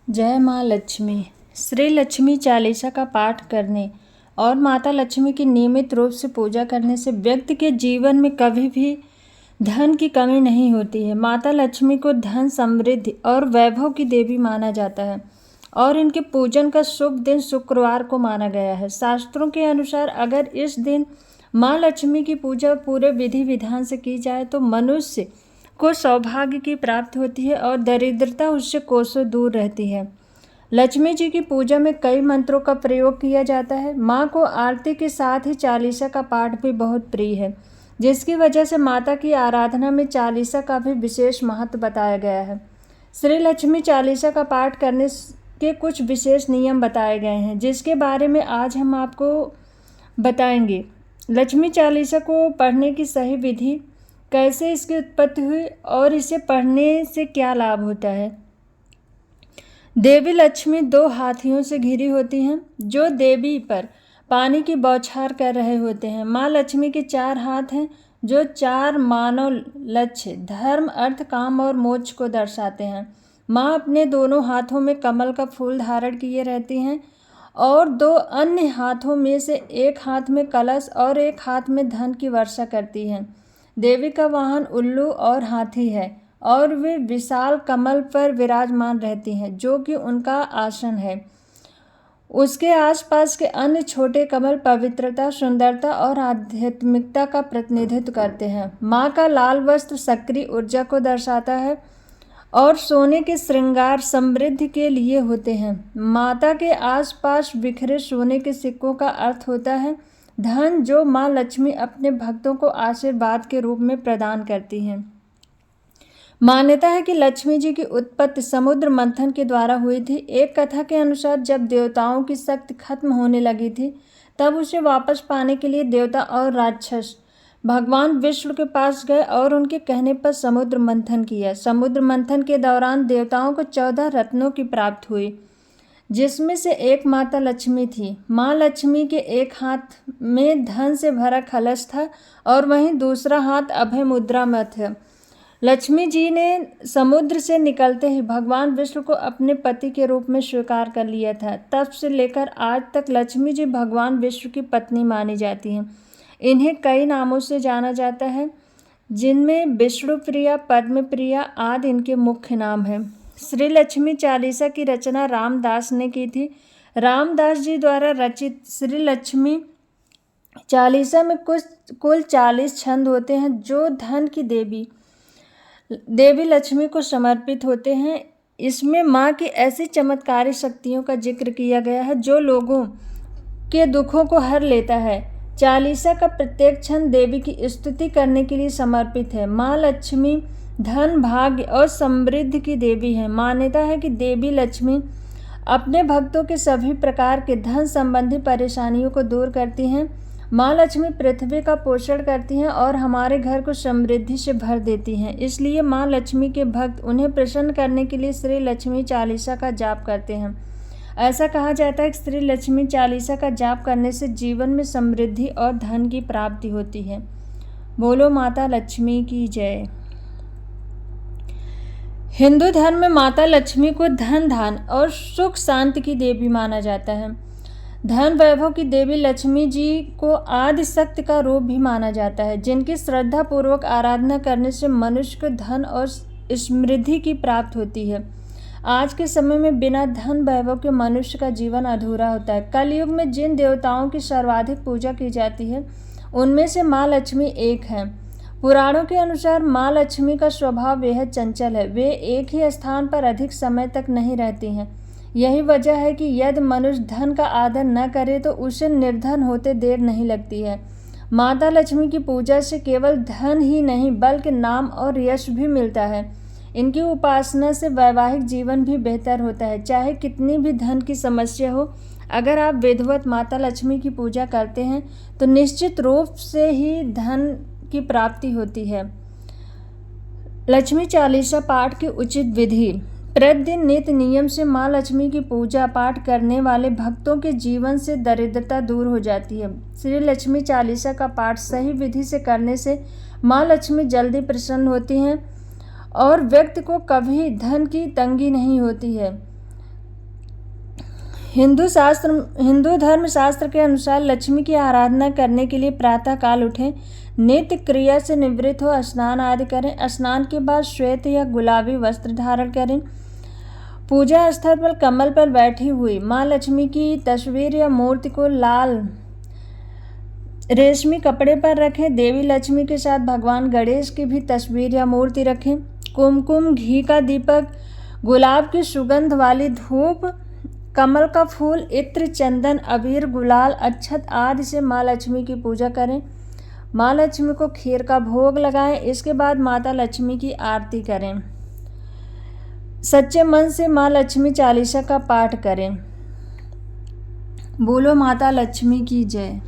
जय माँ लक्ष्मी। श्री लक्ष्मी चालीसा का पाठ करने और माता लक्ष्मी की नियमित रूप से पूजा करने से व्यक्ति के जीवन में कभी भी धन की कमी नहीं होती है। माता लक्ष्मी को धन, समृद्धि और वैभव की देवी माना जाता है और इनके पूजन का शुभ दिन शुक्रवार को माना गया है। शास्त्रों के अनुसार अगर इस दिन माँ लक्ष्मी की पूजा पूरे विधि विधान से की जाए तो मनुष्य को सौभाग्य की प्राप्ति होती है और दरिद्रता उससे कोसों दूर रहती है। लक्ष्मी जी की पूजा में कई मंत्रों का प्रयोग किया जाता है। माँ को आरती के साथ ही चालीसा का पाठ भी बहुत प्रिय है, जिसकी वजह से माता की आराधना में चालीसा का भी विशेष महत्व बताया गया है। श्री लक्ष्मी चालीसा का पाठ करने के कुछ विशेष नियम बताए गए हैं, जिसके बारे में आज हम आपको बताएंगे। लक्ष्मी चालीसा को पढ़ने की सही विधि, कैसे इसकी उत्पत्ति हुई और इसे पढ़ने से क्या लाभ होता है। देवी लक्ष्मी 2 हाथियों से घिरी होती हैं, जो देवी पर पानी की बौछार कर रहे होते हैं। माँ लक्ष्मी के 4 हाथ हैं, जो 4 मानव लक्ष्य, धर्म, अर्थ, काम और मोक्ष को दर्शाते हैं। माँ अपने दोनों हाथों में कमल का फूल धारण किए रहती हैं और 2 अन्य हाथों में से एक हाथ में कलश और एक हाथ में धन की वर्षा करती हैं। देवी का वाहन उल्लू और हाथी है और वे विशाल कमल पर विराजमान रहती हैं, जो कि उनका आसन है। उसके आसपास के अन्य छोटे कमल पवित्रता, सुंदरता और आध्यात्मिकता का प्रतिनिधित्व करते हैं। माँ का लाल वस्त्र सक्रिय ऊर्जा को दर्शाता है और सोने के श्रृंगार समृद्धि के लिए होते हैं। माता के आसपास बिखरे सोने के सिक्कों का अर्थ होता है धन, जो माँ लक्ष्मी अपने भक्तों को आशीर्वाद के रूप में प्रदान करती हैं। मान्यता है कि लक्ष्मी जी की उत्पत्ति समुद्र मंथन के द्वारा हुई थी। एक कथा के अनुसार जब देवताओं की शक्ति खत्म होने लगी थी, तब उसे वापस पाने के लिए देवता और राक्षस भगवान विष्णु के पास गए और उनके कहने पर समुद्र मंथन किया। समुद्र मंथन के दौरान देवताओं को 14 रत्नों की प्राप्ति हुई, जिसमें से एक माता लक्ष्मी थी। माँ लक्ष्मी के एक हाथ में धन से भरा कलश था और वहीं दूसरा हाथ अभय मुद्रा में था। लक्ष्मी जी ने समुद्र से निकलते ही भगवान विष्णु को अपने पति के रूप में स्वीकार कर लिया था। तब से लेकर आज तक लक्ष्मी जी भगवान विष्णु की पत्नी मानी जाती हैं। इन्हें कई नामों से जाना जाता है, जिनमें विष्णु प्रिया, पद्म प्रिया आदि इनके मुख्य नाम हैं। श्री लक्ष्मी चालीसा की रचना रामदास ने की थी। रामदास जी द्वारा रचित श्री लक्ष्मी चालीसा में कुल 40 छंद होते हैं, जो धन की देवी लक्ष्मी को समर्पित होते हैं। इसमें माँ की ऐसी चमत्कारी शक्तियों का जिक्र किया गया है, जो लोगों के दुखों को हर लेता है। चालीसा का प्रत्येक छंद देवी की स्तुति करने के लिए समर्पित है। माँ लक्ष्मी धन, भाग्य और समृद्धि की देवी है। मान्यता है कि देवी लक्ष्मी अपने भक्तों के सभी प्रकार के धन संबंधी परेशानियों को दूर करती हैं। माँ लक्ष्मी पृथ्वी का पोषण करती हैं और हमारे घर को समृद्धि से भर देती हैं। इसलिए माँ लक्ष्मी के भक्त उन्हें प्रसन्न करने के लिए श्री लक्ष्मी चालीसा का जाप करते हैं। ऐसा कहा जाता है कि श्री लक्ष्मी चालीसा का जाप करने से जीवन में समृद्धि और धन की प्राप्ति होती है। बोलो माता लक्ष्मी की जय। हिंदू धर्म में माता लक्ष्मी को धन, धान और सुख शांति की देवी माना जाता है। धन वैभव की देवी लक्ष्मी जी को आदि शक्ति का रूप भी माना जाता है, जिनकी श्रद्धा पूर्वक आराधना करने से मनुष्य को धन और समृद्धि की प्राप्ति होती है। आज के समय में बिना धन वैभव के मनुष्य का जीवन अधूरा होता है। कलयुग में जिन देवताओं की सर्वाधिक पूजा की जाती है, उनमें से माँ लक्ष्मी एक हैं। पुराणों के अनुसार माँ लक्ष्मी का स्वभाव बेहद चंचल है। वे एक ही स्थान पर अधिक समय तक नहीं रहती हैं। यही वजह है कि यदि मनुष्य धन का आदर न करे तो उसे निर्धन होते देर नहीं लगती है। माता लक्ष्मी की पूजा से केवल धन ही नहीं, बल्कि नाम और यश भी मिलता है। इनकी उपासना से वैवाहिक जीवन भी बेहतर होता है। चाहे कितनी भी धन की समस्या हो, अगर आप विधिवत माता लक्ष्मी की पूजा करते हैं तो निश्चित रूप से ही धन की प्राप्ति होती है। लक्ष्मी चालीसा पाठ की उचित विधि। प्रतिदिन नित्य नियम से माँ लक्ष्मी की पूजा पाठ करने वाले भक्तों के जीवन से दरिद्रता दूर हो जाती है। श्री लक्ष्मी चालीसा का पाठ सही विधि से करने से माँ लक्ष्मी जल्दी प्रसन्न होती हैं और व्यक्ति को कभी धन की तंगी नहीं होती है। हिंदू धर्म शास्त्र के अनुसार लक्ष्मी की आराधना करने के लिए प्रातः काल उठें, नित्य क्रिया से निवृत्त हो स्नान आदि करें। स्नान के बाद श्वेत या गुलाबी वस्त्र धारण करें। पूजा स्थल पर कमल पर बैठी हुई माँ लक्ष्मी की तस्वीर या मूर्ति को लाल रेशमी कपड़े पर रखें। देवी लक्ष्मी के साथ भगवान गणेश की भी तस्वीर या मूर्ति रखें। कुमकुम, घी का दीपक, गुलाब की सुगंध वाली धूप, कमल का फूल, इत्र, चंदन, अबीर, गुलाल, अक्षत आदि से माँ लक्ष्मी की पूजा करें। माँ लक्ष्मी को खीर का भोग लगाएं। इसके बाद माता लक्ष्मी की आरती करें। सच्चे मन से माँ लक्ष्मी चालीसा का पाठ करें। बोलो माता लक्ष्मी की जय।